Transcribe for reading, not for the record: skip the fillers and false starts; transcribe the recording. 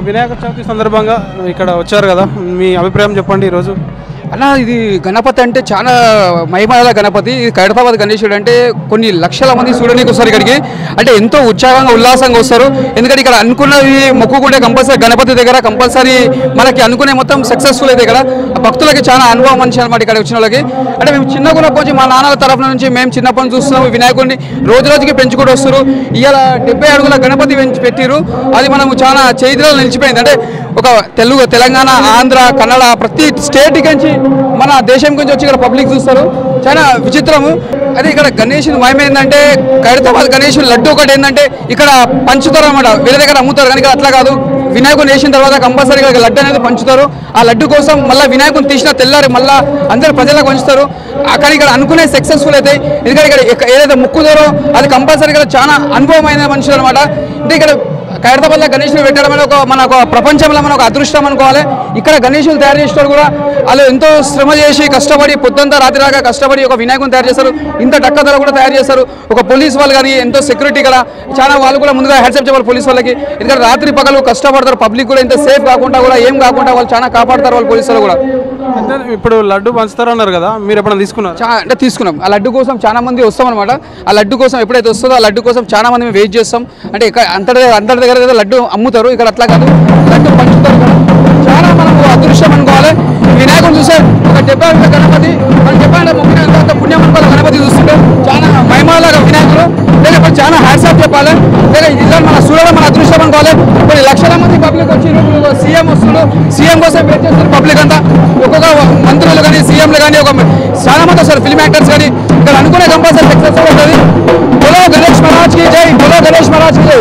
వినాయక చవితి సందర్భంగా ఇక్కడ వచ్చారు కదా, మీ అభిప్రాయం చెప్పండి ఈరోజు. అన్న ఇది గణపతి అంటే చాలా మహిమల గణపతి. ఖైరతాబాద్ గణేశుడు అంటే కొన్ని లక్షల మంది చూడడానికి వస్తారు ఇక్కడికి. అంటే ఎంతో ఉత్సాహంగా ఉల్లాసంగా వస్తారు. ఎందుకంటే ఇక్కడ అనుకున్నది మొక్కుకుంటే కంపల్సరీ గణపతి దగ్గర కంపల్సరీ మనకి అనుకునే మొత్తం సక్సెస్ఫుల్ అయితే ఇక్కడ భక్తులకి చాలా అనుభవం మనిషి అనమాట ఇక్కడ వచ్చిన వాళ్ళకి. అంటే మేము చిన్నగా కొంచెం మా నాన్నల తరఫున నుంచి మేము చిన్నప్పటి నుంచి చూస్తున్నాము వినాయకుడిని రోజు రోజుకి పెంచుకుంటూ వస్తారు. ఇవాళ 70 అడుగుల గణపతి పెట్టిరు. అది మనం చాలా చేతిలో నిలిచిపోయింది. అంటే ఒక తెలంగాణ, ఆంధ్ర, కన్నడ ప్రతి స్టేట్ నుంచి మన దేశం గురించి వచ్చి ఇక్కడ పబ్లిక్ చూస్తారు. చాలా విచిత్రము. అదే ఇక్కడ గణేషుని మహిమ ఏంటంటే ఖైరతాబాద్ గణేషుని లడ్డు ఒకటి ఏంటంటే ఇక్కడ పంచుతారు అనమాట. వేరే దగ్గర అమ్ముతారు కానీ ఇక్కడ అట్లా కాదు. వినాయకుని వేసిన తర్వాత కంపల్సరీగా లడ్డు అనేది పంచుతారు. ఆ లడ్డు కోసం మళ్ళీ వినాయకుని తీసిన తెల్లారి మళ్ళీ అందరు ప్రజలకు పంచుతారు. కానీ ఇక్కడ అనుకునే సక్సెస్ఫుల్ అవుతాయి. ఎందుకంటే ఇక్కడ ఏదైతే ముక్కుతారో అది కంపల్సరీగా చాలా అనుభవమైన మనుషులు అనమాట. అంటే ఇక్కడ ఖైరతాబాద్లో గణేషులు పెట్టడం అనేది మనకు ప్రపంచంలో మన ఒక అదృష్టం అనుకోవాలి. ఇక్కడ గణేషులు తయారు చేసేవాళ్ళు కూడా వాళ్ళు ఎంతో శ్రమ చేసి కష్టపడి పొద్దుంతా రాత్రి దాకా కష్టపడి ఒక వినాయకుని తయారు చేస్తారు. ఇంత డక్క ధర కూడా తయారు చేస్తారు. ఒక పోలీస్ వాళ్ళు కానీ ఎంతో సెక్యూరిటీ కదా చాలా వాళ్ళు కూడా ముందుగా హెడ్సప్ చెప్పారు పోలీస్ వాళ్ళకి. ఎందుకంటే రాత్రి పగలు కష్టపడతారు. పబ్లిక్ కూడా ఇంత సేఫ్ కాకుండా కూడా ఏం కాకుండా వాళ్ళు చాలా కాపాడతారు వాళ్ళు పోలీసు వాళ్ళు కూడా. ఇప్పుడు లడ్డు పంచుతారన్నారు కదా, మీరు ఎప్పుడైనా తీసుకున్నారు? అంటే తీసుకున్నాం. ఆ లడ్డు కోసం చాలా మంది వస్తాం అనమాట. ఆ లడ్డు కోసం ఎప్పుడైతే వస్తుందో ఆ లడ్డు కోసం చాలా మంది మేము వెయిట్ చేస్తాం. అంటే ఇక్కడ అందరి దగ్గర లడ్డు అమ్ముతారు. ఇక్కడ అట్లా కాదు, లడ్డు పంచుతారు. చాలా మనకు అదృష్టం అనుకోవాలి. వినాయకుడు చూసే ఒక 70 అడుగుల గణపతి మనం చెప్పాలంటే ముఖ్యంగా ఎంత పుణ్యం అనుకోవాలి. గణపతి చూస్తుంటే చాలా మహిమలాగా వినాయకుడు లేకపోతే చాలా హ్యాట్సాప్ చెప్పాలి. లేదా ఇలా మన చూడడం మన అదృష్టం అనుకోవాలి. కొన్ని లక్షల మంది పబ్లిక్ వచ్చి సీఎం వస్తున్నారు. సీఎం కోసం వెయిట్ చేస్తారు పబ్లిక్ అంతా. ఒక్కొక్క మంత్రులు కానీ సీఎంలు కానీ చాలా మంది వస్తారు, ఫిల్మ్ యాక్టర్స్ కానీ. ఇక్కడ అనుకునే కంపల్సరీ సక్సెస్ అవుతుంది. బోలో గణేష్ మహారాజ్ కి జై, బోలో గణేష్ మహారాజ్ కి జై.